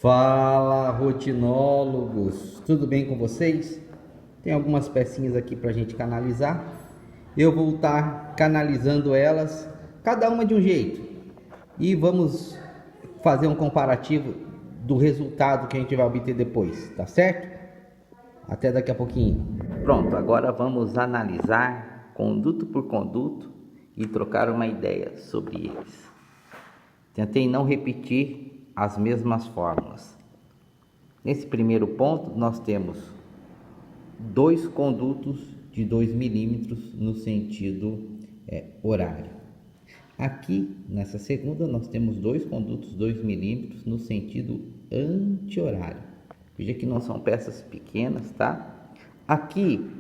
Fala, rotinólogos! Tudo bem com vocês? Tem algumas pecinhas aqui para a gente canalizar. Eu vou estar canalizando elas, cada uma de um jeito. E vamos fazer um comparativo do resultado que a gente vai obter depois, tá certo? Até daqui a pouquinho. Pronto, agora vamos analisar conduto por conduto e trocar uma ideia sobre eles. Tentei não repetir as mesmas fórmulas. Nesse primeiro ponto, nós temos dois condutos de 2 milímetros no sentido horário. Aqui, nessa segunda, nós temos dois condutos 2 milímetros no sentido anti-horário. Veja que não são peças pequenas, tá? Aqui,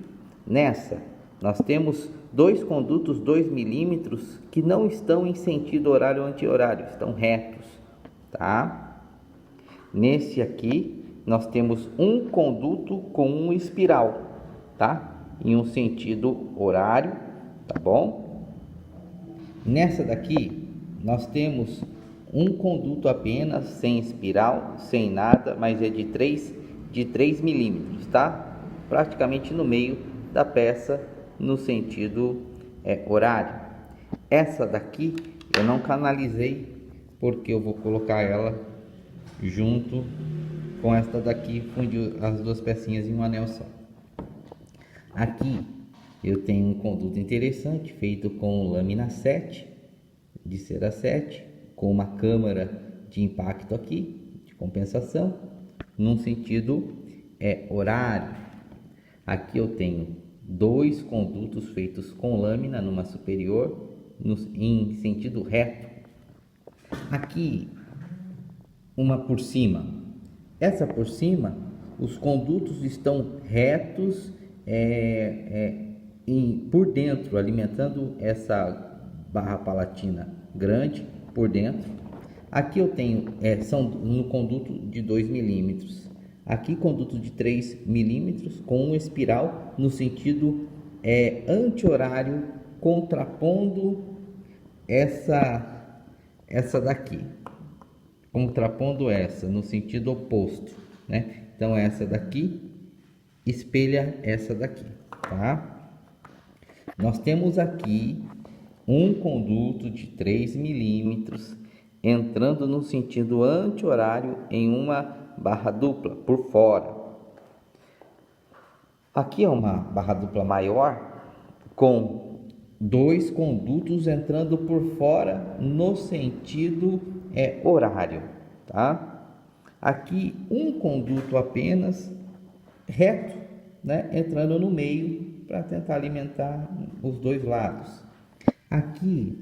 nessa, nós temos dois condutos 2 milímetros que não estão em sentido horário ou anti-horário, estão retos, tá? Nesse aqui, nós temos um conduto com um espiral, tá? Em um sentido horário, tá bom? Nessa daqui, nós temos um conduto apenas, sem espiral, sem nada, mas é de 3 milímetros, tá? Praticamente no meio da peça, no sentido horário. Essa daqui eu não canalizei, porque eu vou colocar ela junto com esta daqui, fundir as duas pecinhas em um anel só. Aqui eu tenho um conduto interessante, feito com lâmina 7, de cera 7, com uma câmara de impacto aqui, de compensação, num sentido horário. Aqui eu tenho dois condutos feitos com lâmina numa superior, em sentido reto. Aqui, uma por cima. Essa por cima, os condutos estão retos por dentro, alimentando essa barra palatina grande por dentro. Aqui eu tenho, são no conduto de 2 milímetros. Aqui conduto de 3 milímetros com um espiral no sentido anti-horário, contrapondo essa daqui, contrapondo essa no sentido oposto, né? Então essa daqui espelha essa daqui, tá? Nós temos aqui um conduto de 3 milímetros entrando no sentido anti-horário em uma barra dupla por fora. Aqui é uma barra dupla maior com dois condutos entrando por fora no sentido horário, tá? Aqui um conduto apenas reto, né, entrando no meio para tentar alimentar os dois lados. Aqui,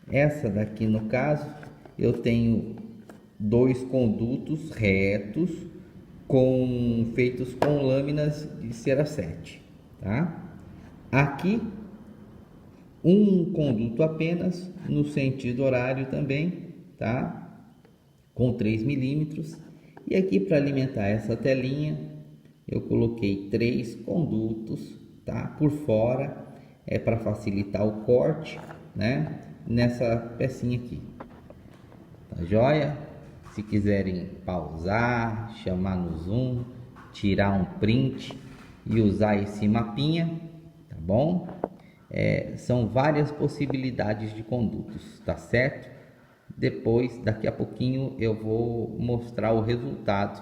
essa daqui no caso, eu tenho dois condutos retos feitos com lâminas de cera 7, tá? Aqui um conduto apenas no sentido horário também, tá? Com 3 milímetros. E aqui, para alimentar essa telinha, eu coloquei 3 condutos, tá? Por fora, para facilitar o corte, né? Nessa pecinha aqui, tá joia? Se quiserem pausar, chamar no zoom, tirar um print e usar esse mapinha, tá bom? São várias possibilidades de condutos, tá certo? Depois, daqui a pouquinho, eu vou mostrar o resultado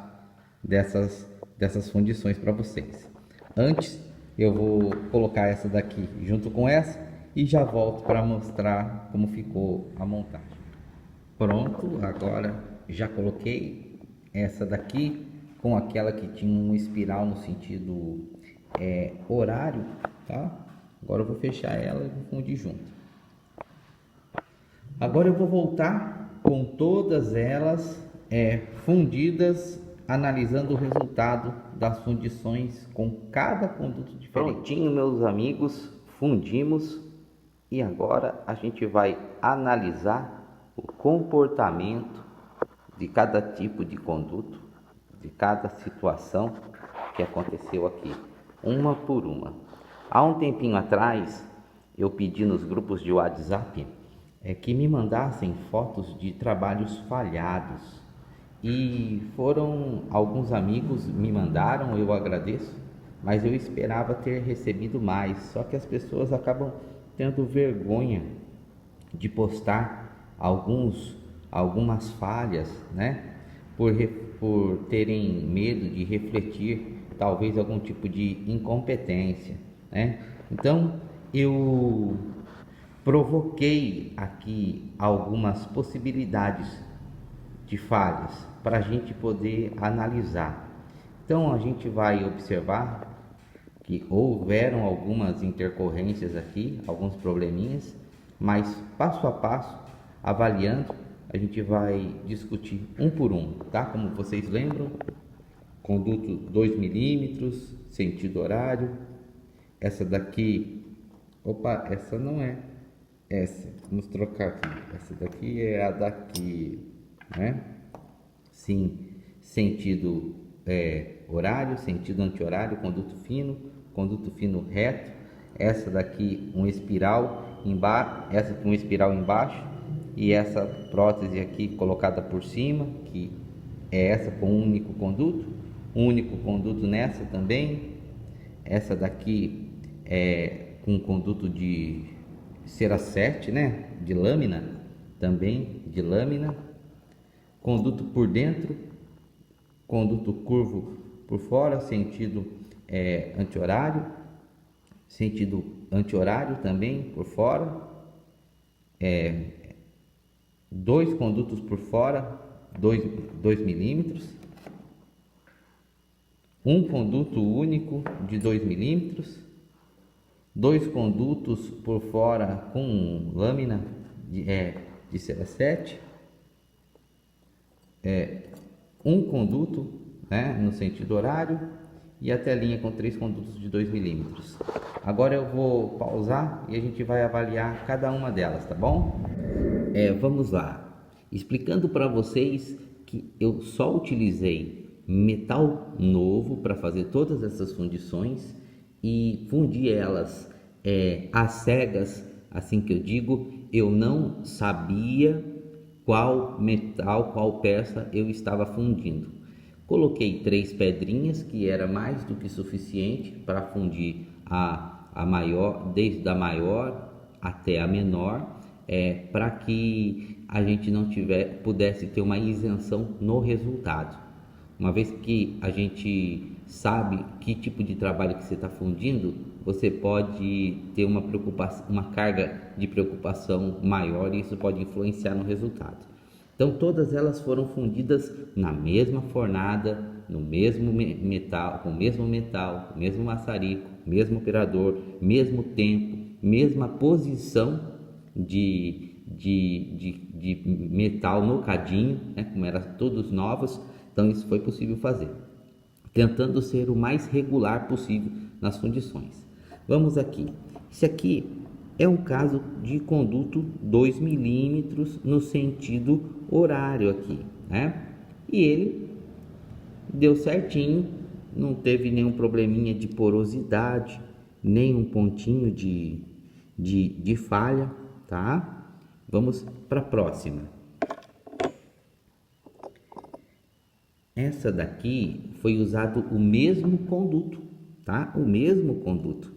dessas fundições para vocês. Antes, eu vou colocar essa daqui junto com essa e já volto para mostrar como ficou a montagem. Pronto, agora já coloquei essa daqui com aquela que tinha um espiral no sentido horário, tá? Agora eu vou fechar ela e vou fundir junto. Agora eu vou voltar com todas elas fundidas, analisando o resultado das fundições com cada conduto diferente. Prontinho, meus amigos, fundimos e agora a gente vai analisar o comportamento de cada tipo de conduto, de cada situação que aconteceu aqui, uma por uma. Há um tempinho atrás, eu pedi nos grupos de WhatsApp que me mandassem fotos de trabalhos falhados e foram alguns amigos me mandaram, eu agradeço, mas eu esperava ter recebido mais, só que as pessoas acabam tendo vergonha de postar algumas falhas, né? Por terem medo de refletir talvez algum tipo de incompetência, né? Então eu provoquei aqui algumas possibilidades de falhas para a gente poder analisar. Então a gente vai observar que houveram algumas intercorrências aqui, alguns probleminhas, mas passo a passo, avaliando, a gente vai discutir um por um, tá? Como vocês lembram, conduto 2 milímetros, sentido horário. Essa daqui, opa, essa não é essa, vamos trocar aqui. Essa daqui é a daqui, né? Sim, sentido horário, sentido anti-horário, conduto fino reto. Essa daqui um espiral embaixo, essa com um espiral embaixo, e essa prótese aqui colocada por cima, que é essa com um único conduto nessa também. Essa daqui é com conduto de cera 7, né? De lâmina, também de lâmina. Conduto por dentro, conduto curvo por fora, sentido anti-horário, sentido anti-horário também por fora, 2 condutos por fora, 2 milímetros, um conduto único de 2 milímetros, 2 condutos por fora com lâmina de cera 7, um conduto, né, no sentido horário, e a telinha com 3 condutos de 2 milímetros. Agora eu vou pausar e a gente vai avaliar cada uma delas, tá bom? Vamos lá, explicando para vocês que eu só utilizei metal novo para fazer todas essas fundições e fundi elas às cegas. Assim que eu digo, eu não sabia qual metal, qual peça eu estava fundindo. Coloquei 3 pedrinhas, que era mais do que suficiente para fundir a maior, desde a maior até a menor, para que a gente não pudesse ter uma isenção no resultado. Uma vez que a gente sabe que tipo de trabalho que você está fundindo, você pode ter uma preocupação, uma carga de preocupação maior, e isso pode influenciar no resultado. Então todas elas foram fundidas na mesma fornada, no mesmo metal, com o mesmo maçarico, mesmo operador, mesmo tempo, mesma posição de metal no cadinho, né, como eram todos novos. Então isso foi possível fazer, tentando ser o mais regular possível nas fundições. Vamos aqui. Esse aqui é um caso de conduto 2 milímetros no sentido horário aqui, né? E ele deu certinho, não teve nenhum probleminha de porosidade, nem um pontinho de falha, tá? Vamos para a próxima. Essa daqui foi usado o mesmo conduto, tá? O mesmo conduto,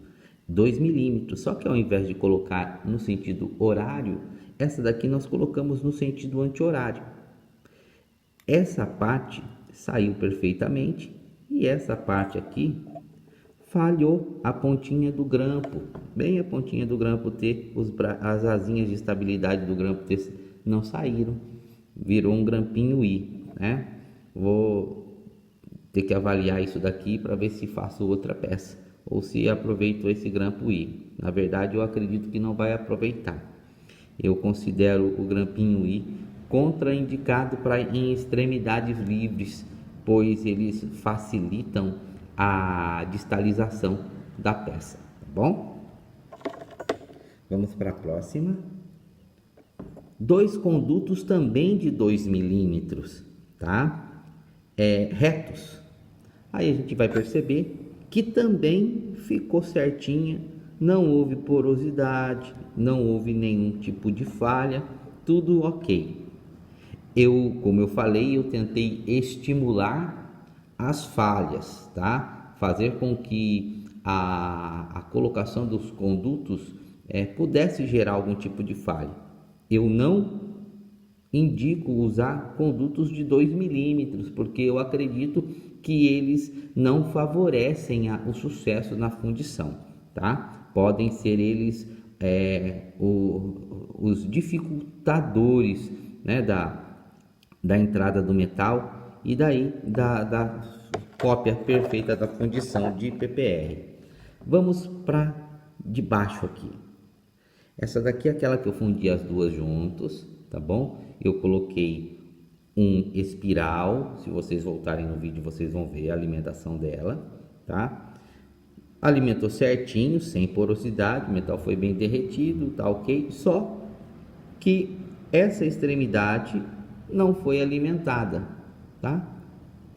2 milímetros, só que ao invés de colocar no sentido horário, essa daqui nós colocamos no sentido anti-horário. Essa parte saiu perfeitamente e essa parte aqui falhou a pontinha do grampo, bem a pontinha do grampo as asinhas de estabilidade do grampo não saíram, virou um grampinho I, né? Vou ter que avaliar isso daqui para ver se faço outra peça ou se aproveito esse grampo I. Na verdade, eu acredito que não vai aproveitar. Eu considero o grampinho I contraindicado em extremidades livres, pois eles facilitam a distalização da peça, tá bom? Vamos para a próxima. 2 condutos também de 2 milímetros, tá? Retos. Aí a gente vai perceber que também ficou certinha, não houve porosidade, não houve nenhum tipo de falha, tudo ok. como eu falei, eu tentei estimular as falhas, tá? Fazer com que a colocação dos condutos pudesse gerar algum tipo de falha. Eu não indico usar condutos de 2 milímetros, porque eu acredito que eles não favorecem o sucesso na fundição, tá? Podem ser eles os dificultadores, né, da entrada do metal e daí da cópia perfeita da fundição de PPR. Vamos para de baixo aqui. Essa daqui é aquela que eu fundi as duas juntos, tá bom? Eu coloquei um espiral, se vocês voltarem no vídeo vocês vão ver a alimentação dela, tá? Alimentou certinho, sem porosidade, o metal foi bem derretido, tá ok? Só que essa extremidade não foi alimentada, tá?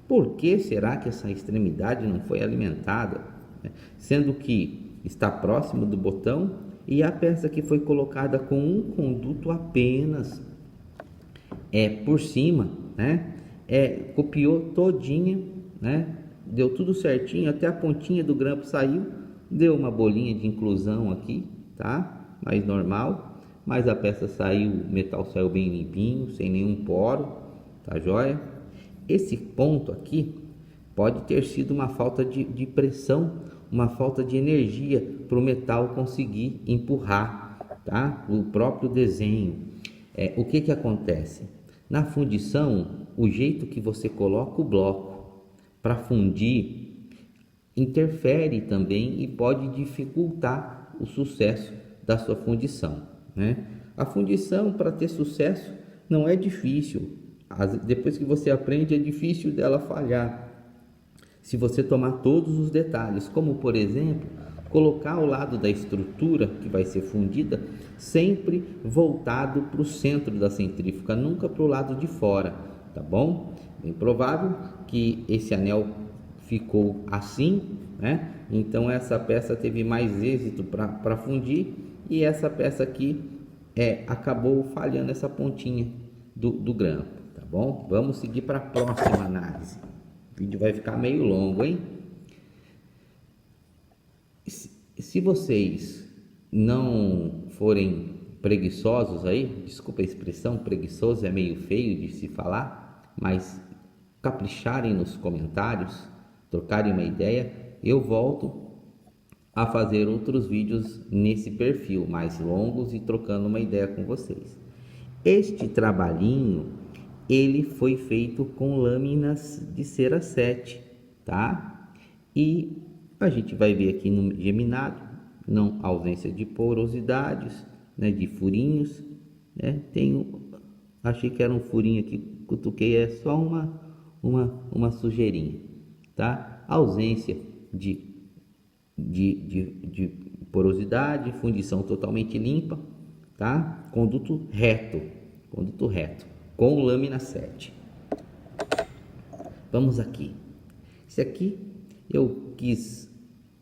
Por que será que essa extremidade não foi alimentada? Sendo que está próximo do botão e a peça que foi colocada com um conduto apenas por cima, né? Copiou todinha, né? Deu tudo certinho, até a pontinha do grampo saiu, deu uma bolinha de inclusão aqui, tá? Mais normal, mas a peça saiu, o metal saiu bem limpinho, sem nenhum poro, tá joia? Esse ponto aqui pode ter sido uma falta de pressão, uma falta de energia para o metal conseguir empurrar, tá? O próprio desenho. O que acontece? Na fundição, o jeito que você coloca o bloco para fundir interfere também e pode dificultar o sucesso da sua fundição, né? A fundição, para ter sucesso, não é difícil. Depois que você aprende, é difícil dela falhar se você tomar todos os detalhes, como por exemplo, colocar ao lado da estrutura que vai ser fundida sempre voltado para o centro da centrífuga, nunca para o lado de fora, tá bom? Bem provável que esse anel ficou assim, né? Então essa peça teve mais êxito para fundir e essa peça aqui acabou falhando essa pontinha do grampo, tá bom? Vamos seguir para a próxima análise. O vídeo vai ficar meio longo, hein? Se vocês não forem preguiçosos aí, desculpa a expressão, preguiçoso é meio feio de se falar, mas capricharem nos comentários, trocarem uma ideia, eu volto a fazer outros vídeos nesse perfil, mais longos e trocando uma ideia com vocês. Este trabalhinho, ele foi feito com lâminas de cera 7, tá? E a gente vai ver aqui no geminado, não ausência de porosidades, né, de furinhos, né? Achei que era um furinho aqui, cutuquei, é só uma sujeirinha, tá? Ausência de porosidade, fundição totalmente limpa, tá? Conduto reto, com lâmina 7. Vamos aqui. Esse aqui eu quis,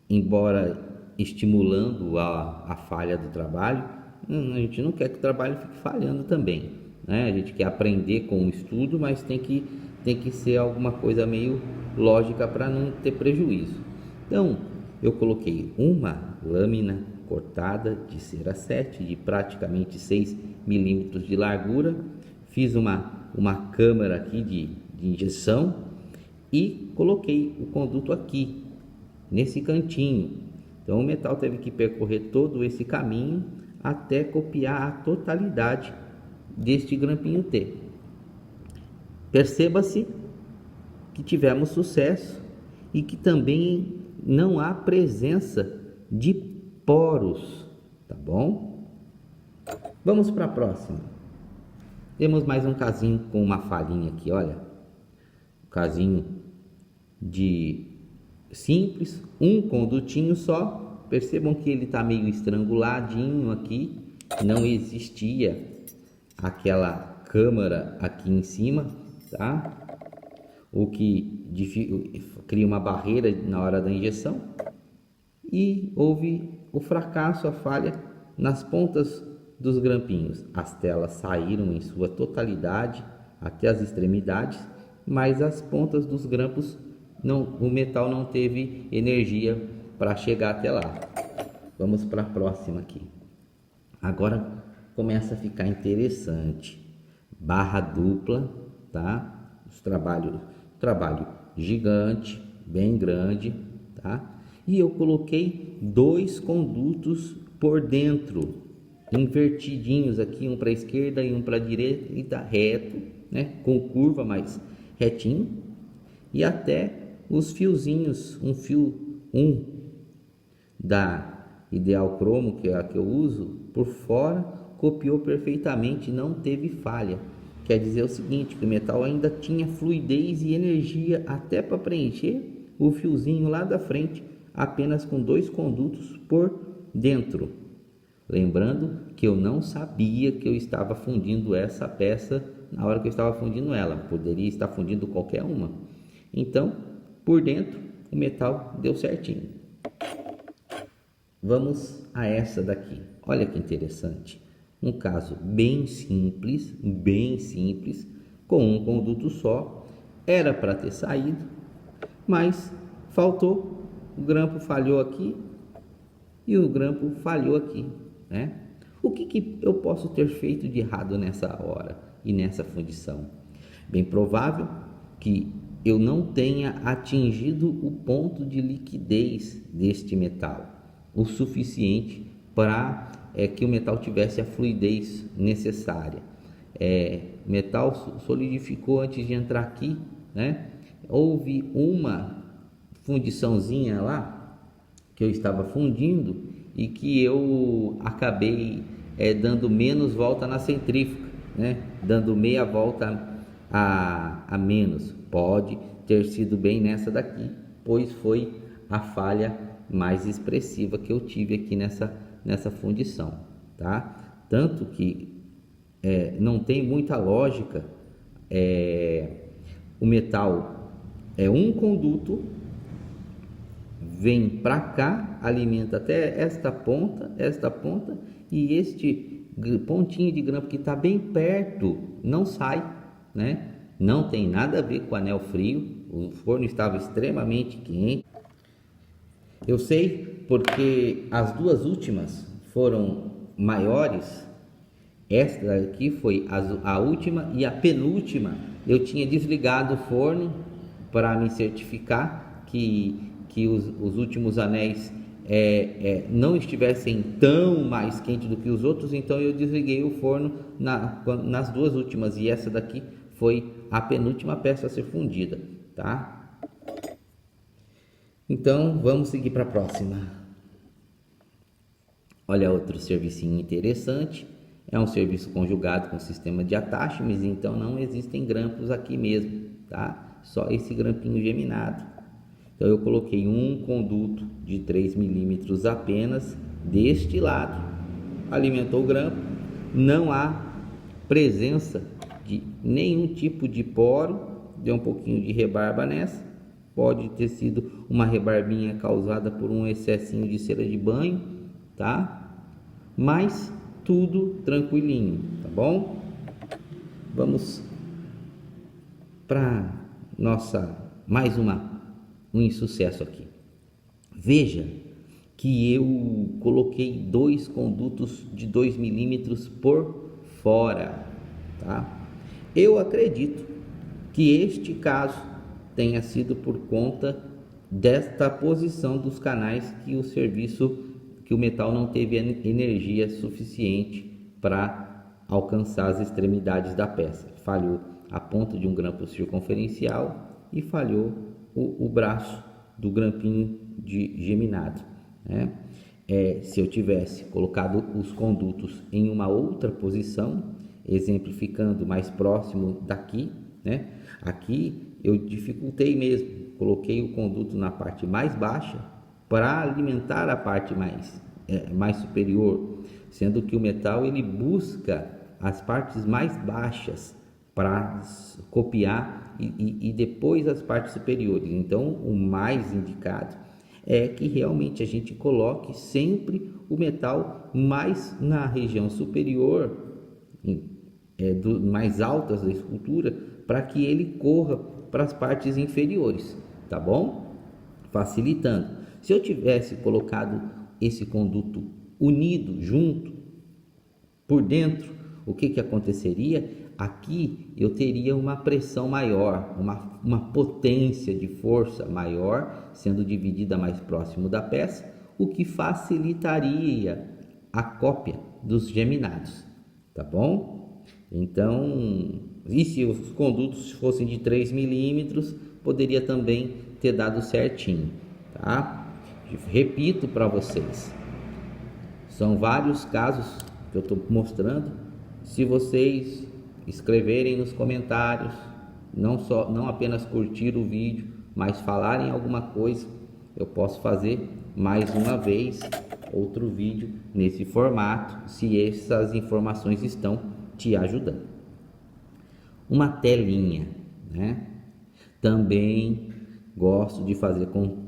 embora estimulando a falha do trabalho, a gente não quer que o trabalho fique falhando também, né? A gente quer aprender com o estudo, mas tem que ser alguma coisa meio lógica para não ter prejuízo. Então, eu coloquei uma lâmina cortada de cera 7 de praticamente 6 milímetros de largura, fiz uma câmara aqui de injeção e coloquei o conduto aqui nesse cantinho. Então o metal teve que percorrer todo esse caminho até copiar a totalidade deste grampinho T. Perceba-se que tivemos sucesso e que também não há presença de poros, tá bom? Vamos para a próxima. Temos mais um casinho com uma falhinha aqui, olha. Um casinho de simples, um condutinho só. Percebam que ele está meio estranguladinho aqui. Não existia aquela câmara aqui em cima, tá? O que cria uma barreira na hora da injeção. E houve o fracasso, a falha nas pontas dos grampinhos. As telas saíram em sua totalidade, até as extremidades, mas as pontas dos grampos, o metal não teve energia para chegar até lá. Vamos para a próxima aqui. Agora começa a ficar interessante. Barra dupla, tá? Trabalho gigante, bem grande, tá? E eu coloquei 2 condutos por dentro, invertidinhos aqui, um para a esquerda e um para a direita, reto, né? Com curva, mas retinho. E até os fiozinhos, um da Ideal Cromo, que é a que eu uso, por fora, copiou perfeitamente, não teve falha. Quer dizer o seguinte, que o metal ainda tinha fluidez e energia até para preencher o fiozinho lá da frente, apenas com 2 condutos por dentro. Lembrando que eu não sabia que eu estava fundindo essa peça na hora que eu estava fundindo ela. Poderia estar fundindo qualquer uma. Então, por dentro, o metal deu certinho. Vamos a essa daqui. Olha que interessante. Um caso bem simples, com um conduto só. Era para ter saído, mas faltou. O grampo falhou aqui e o grampo falhou aqui, né? O que eu posso ter feito de errado nessa hora e nessa fundição? Bem provável que eu não tenha atingido o ponto de liquidez deste metal, o suficiente para que o metal tivesse a fluidez necessária. O metal solidificou antes de entrar aqui, né? Houve uma fundiçãozinha lá que eu estava fundindo e que eu acabei dando menos volta na centrífuga, né? Dando meia volta a menos. Pode ter sido bem nessa daqui, pois foi a falha mais expressiva que eu tive aqui nessa fundição, tá? Tanto que não tem muita lógica o metal um conduto, vem para cá, alimenta até esta ponta, e este pontinho de grampo que está bem perto não sai, né? Não tem nada a ver com o anel frio, o forno estava extremamente quente. Eu sei porque as 2 últimas foram maiores. Esta aqui foi a última e a penúltima. Eu tinha desligado o forno para me certificar que os últimos anéis não estivessem tão mais quentes do que os outros. Então eu desliguei o forno nas 2 últimas, e essa daqui foi a penúltima peça a ser fundida, tá? Então vamos seguir para a próxima. Olha outro servicinho interessante. É um serviço conjugado com sistema de attachments, então não existem grampos aqui mesmo, tá? Só esse grampinho geminado. Então eu coloquei um conduto de 3 milímetros apenas deste lado, alimentou o grampo, não há presença de nenhum tipo de poro, deu um pouquinho de rebarba nessa, pode ter sido uma rebarbinha causada por um excessinho de cera de banho, tá? Mas tudo tranquilinho, tá bom? Vamos para mais um insucesso aqui. Veja que eu coloquei 2 condutos de 2 milímetros por fora, tá? Eu acredito que este caso tenha sido por conta desta posição dos canais, que o metal não teve energia suficiente para alcançar as extremidades da peça. Falhou a ponta de um grampo circunferencial e falhou o braço do grampinho de geminado, né? Se eu tivesse colocado os condutos em uma outra posição, exemplificando mais próximo daqui, né? Aqui eu dificultei mesmo, coloquei o conduto na parte mais baixa para alimentar a parte mais superior, sendo que o metal ele busca as partes mais baixas para copiar e depois as partes superiores. Então o mais indicado é que realmente a gente coloque sempre o metal mais na região superior, mais altas da escultura, para que ele corra para as partes inferiores, tá bom? Facilitando. Se eu tivesse colocado esse conduto unido, junto, por dentro, o que aconteceria? Aqui eu teria uma pressão maior, uma potência de força maior, sendo dividida mais próximo da peça, o que facilitaria a cópia dos geminados, tá bom? Então, e se os condutos fossem de 3 milímetros, poderia também ter dado certinho, tá? Repito para vocês, são vários casos que eu estou mostrando. Se vocês escreverem nos comentários, não apenas curtir o vídeo, mas falarem alguma coisa, eu posso fazer mais uma vez outro vídeo nesse formato, se essas informações estão te ajudando. Uma telinha, né? Também gosto de fazer com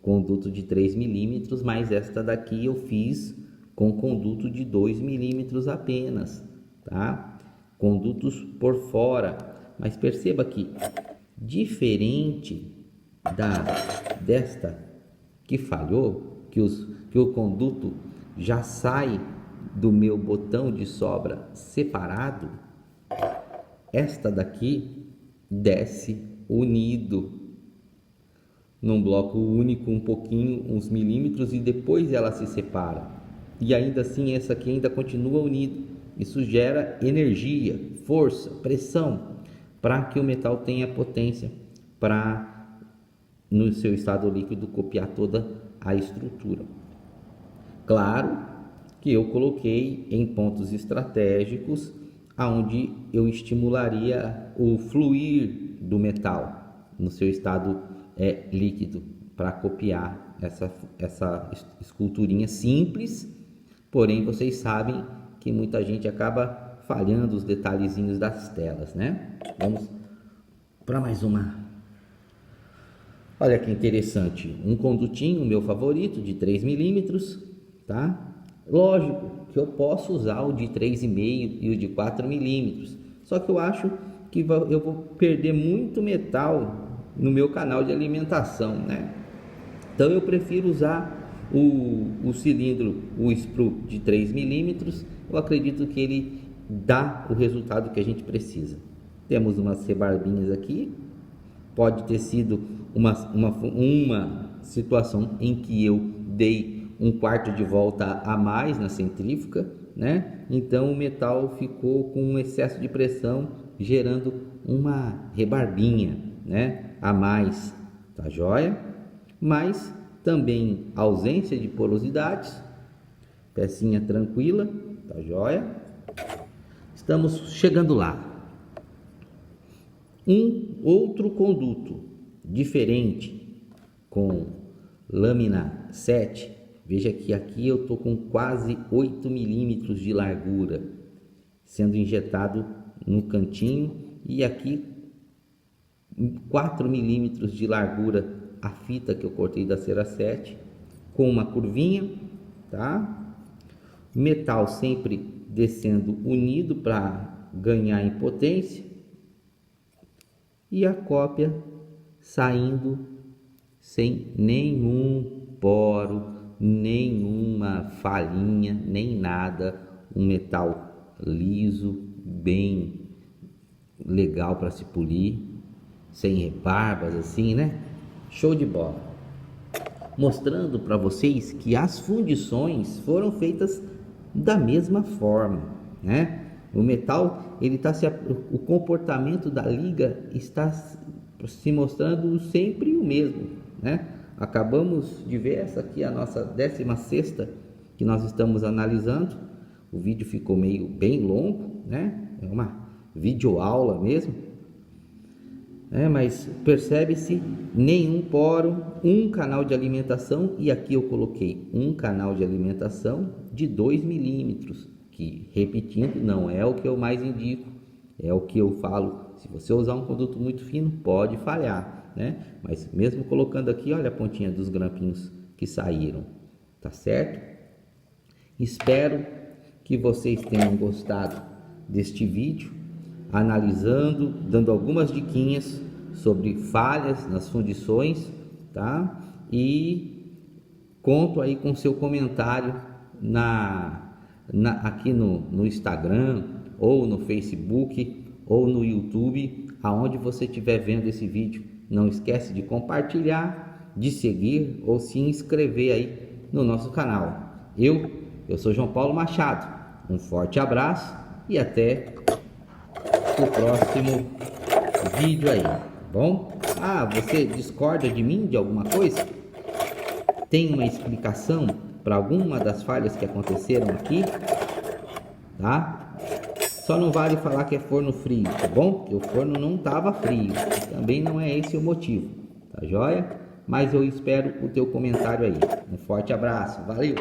conduto de 3 milímetros, mas esta daqui eu fiz com conduto de 2 milímetros apenas, tá? Condutos por fora, mas perceba que diferente desta que falhou, que o conduto já sai do meu botão de sobra separado, esta daqui desce unido num bloco único, um pouquinho, uns milímetros, e depois ela se separa, e ainda assim essa aqui ainda continua unida. Isso gera energia, força, pressão, para que o metal tenha potência para, no seu estado líquido, copiar toda a estrutura. Claro que eu coloquei em pontos estratégicos aonde eu estimularia o fluir do metal no seu estado líquido, para copiar essa esculturinha simples. Porém, vocês sabem que muita gente acaba falhando os detalhezinhos das telas, né? Vamos para mais uma. Olha que interessante, um condutinho, meu favorito, de 3 milímetros, tá? Lógico que eu posso usar o de 3,5 e o de 4 milímetros, só que eu acho que eu vou perder muito metal no meu canal de alimentação, né? Então eu prefiro usar o cilindro, o sprue de 3 milímetros. Eu acredito que ele dá o resultado que a gente precisa. Temos umas rebarbinhas aqui, pode ter sido uma situação em que eu dei um quarto de volta a mais na centrífuga, né? Então o metal ficou com um excesso de pressão, gerando uma rebarbinha, né, a mais, tá joia? Mas também ausência de porosidades, pecinha tranquila, tá joia? Estamos chegando lá. Um outro conduto diferente, com lâmina 7, veja que aqui eu tô com quase 8 milímetros de largura sendo injetado no cantinho, e aqui 4 milímetros de largura a fita que eu cortei da cera 7, com uma curvinha, tá? Metal sempre descendo unido para ganhar em potência, e a cópia saindo sem nenhum poro, nenhuma falhinha, nem nada. Um metal liso, bem legal para se polir, sem rebarbas assim, né? Show de bola. Mostrando para vocês que as fundições foram feitas da mesma forma, né? O metal, o comportamento da liga está se mostrando sempre o mesmo, né? Acabamos de ver essa aqui, a nossa 16ª que nós estamos analisando. O vídeo ficou bem longo, né? É uma videoaula mesmo. Mas percebe-se nenhum poro, um canal de alimentação, e aqui eu coloquei um canal de alimentação de 2 milímetros, que, repetindo, não é o que eu mais indico, é o que eu falo. Se você usar um conduto muito fino, pode falhar, né? Mas mesmo colocando aqui, olha a pontinha dos grampinhos que saíram, tá certo? Espero que vocês tenham gostado deste vídeo, analisando, dando algumas diquinhas sobre falhas nas fundições, tá? E conto aí com seu comentário aqui no Instagram, ou no Facebook, ou no YouTube, aonde você estiver vendo esse vídeo. Não esquece de compartilhar, de seguir ou se inscrever aí no nosso canal. Eu sou João Paulo Machado. Um forte abraço e até o próximo vídeo aí, tá bom? Você discorda de mim de alguma coisa? Tem uma explicação para alguma das falhas que aconteceram aqui? Tá? Só não vale falar que é forno frio, tá bom? Porque o forno não estava frio. Também não é esse o motivo, tá joia? Mas eu espero o teu comentário aí. Um forte abraço, valeu!